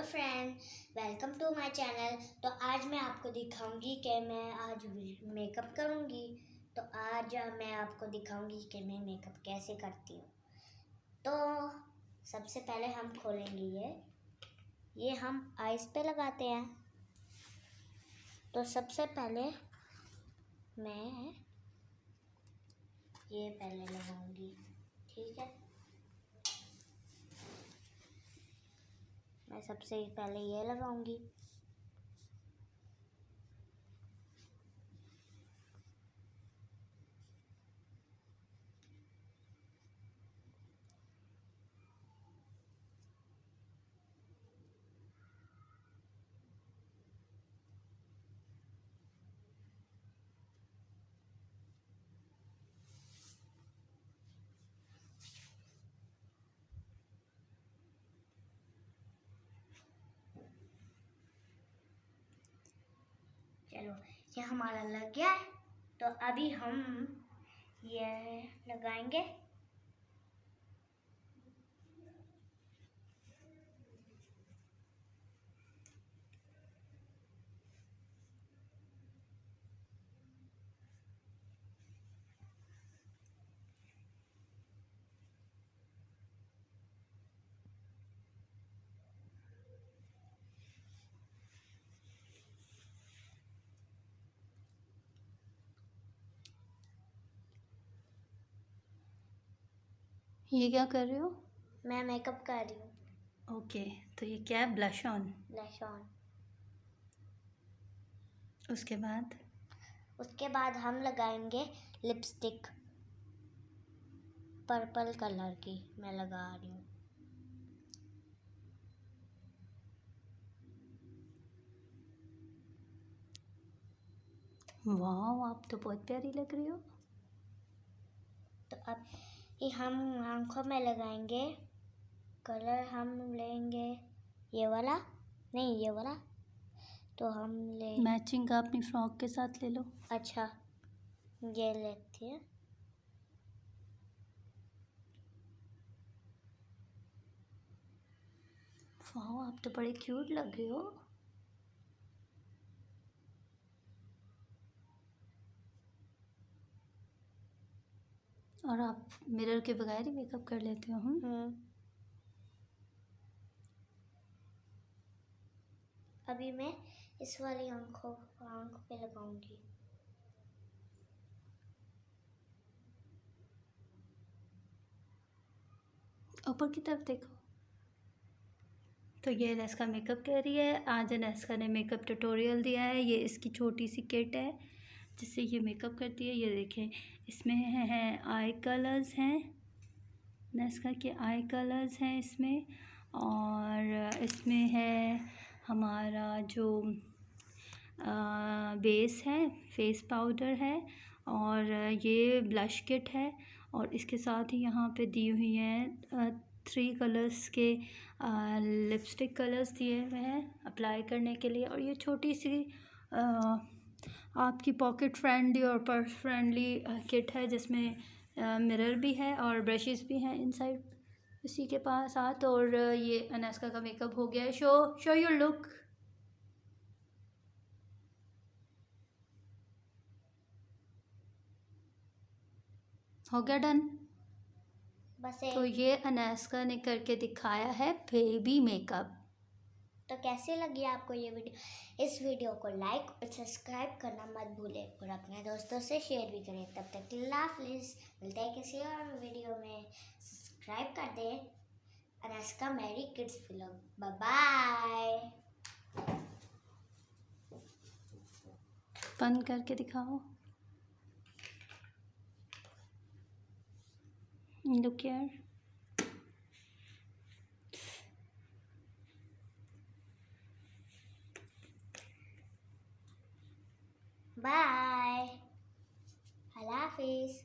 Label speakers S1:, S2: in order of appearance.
S1: Friend, welcome to my channel. तो आज मैं आपको दिखाऊंगी कि मैं आज मेकअप करूंगी। तो आज मैं आपको दिखाऊंगी कि मैं मेकअप कैसे करती हूँ। तो सबसे पहले हम खोलेंगे ये हम आईज पे लगाते हैं। तो सबसे पहले मैं ये पहले लगाऊंगी, ठीक है। मैं सबसे पहले ये लगाऊंगी। चलो, ये हमारा लग गया है। तो अभी हम ये लगाएंगे।
S2: ये क्या कर रहे हो?
S1: मैं मेकअप कर रही हूँ।
S2: ओके, तो ये क्या है? Blush on.
S1: Blush on.
S2: उसके
S1: बाद हम लगाएंगे लिपस्टिक। पर्पल कलर की मैं लगा रही हूँ।
S2: वाह, आप तो बहुत प्यारी लग रही हो।
S1: तो अब ये हम आंखों में लगाएंगे। कलर हम लेंगे ये वाला, नहीं ये वाला। तो हम ले
S2: मैचिंग का अपनी फ्रॉक के साथ ले लो।
S1: अच्छा, ये लेते हैं।
S2: वाह, आप तो बड़े क्यूट लग रहे हो। और आप मिरर के बगैर ही मेकअप कर लेते हो।
S1: अभी मैं इस वाली आंख पे लगाऊंगी।
S2: ऊपर की तरफ देखो। तो ये अनैस्का मेकअप कह रही है। आज अनैस्का ने मेकअप ट्यूटोरियल दिया है। ये इसकी छोटी सी किट है जिससे ये मेकअप करती है। ये देखें, इसमें है आई कलर्स हैं, अनैस्का के आई कलर्स हैं इसमें। और इसमें है हमारा जो बेस है, फेस पाउडर है, और ये ब्लश किट है। और इसके साथ ही यहाँ पे दी हुई हैं 3 कलर्स के लिपस्टिक कलर्स दिए हुए हैं अप्लाई करने के लिए। और ये छोटी सी आपकी पॉकेट फ्रेंडली और पर्स फ्रेंडली किट है जिसमें मिरर भी है और ब्रशेस भी हैं इनसाइड इसी के पास साथ। और ये अनैस्का का मेकअप हो गया है। Show your look. हो गया डन।
S1: बस
S2: तो ये अनैस्का ने करके दिखाया है बेबी मेकअप।
S1: तो कैसे लगी आपको ये वीडियो? इस वीडियो को लाइक और सब्सक्राइब करना मत भूलें और अपने दोस्तों से शेयर भी करें। तब तक के लिए प्लीज़ मिलते हैं किसी और वीडियो में। सब्सक्राइब कर दें। Anaiska Mary kids vlog. Bye bye.
S2: बंद करके दिखाओ। Look here.
S1: बाय। अल्लाह हाफिज़।